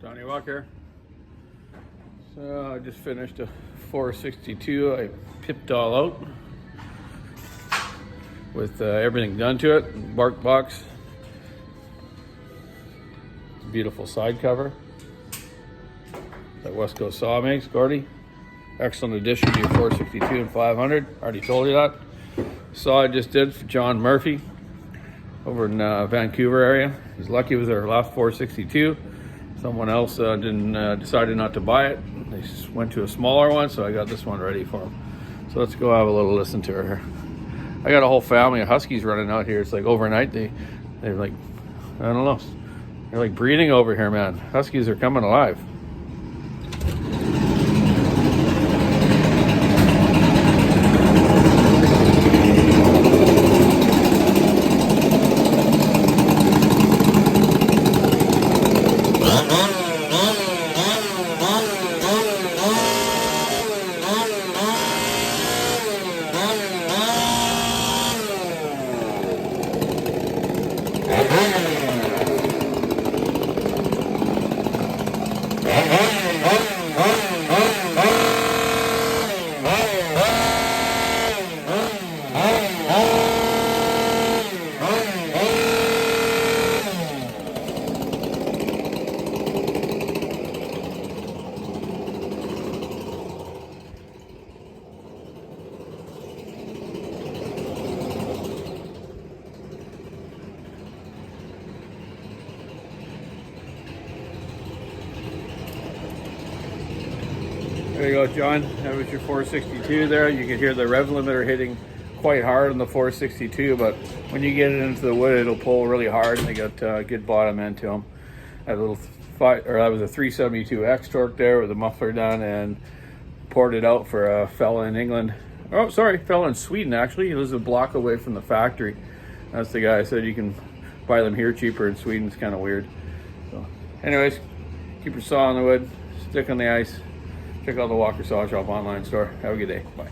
Donny Walker. So I just finished a 462. I pipped all out with everything done to it. Bark box. Beautiful side cover that West Coast Saw makes. Gordy, excellent addition to your 462 and 500. Already told you that. Saw I just did for John Murphy over in Vancouver area. He's lucky with our last 462. Someone else decided not to buy it. They just went to a smaller one, so I got this one ready for him. So let's go have a little listen to her here. I got a whole family of huskies running out here. It's like overnight they're like, I don't know, they're like breeding over here, man. Huskies are coming alive. There you go, John. That was your 462 there. You can hear the rev limiter hitting quite hard on the 462, but when you get it into the wood, it'll pull really hard, and they got good bottom end to them. That was a 372X torque there with the muffler done, and poured it out for a fella in England. Oh, sorry, fella in Sweden actually. He lives a block away from the factory. That's the guy. I said you can buy them here cheaper in Sweden. It's kind of weird. So, anyways, keep your saw on the wood, stick on the ice. Check out the Walker Saw Shop online store. Have a good day. Bye.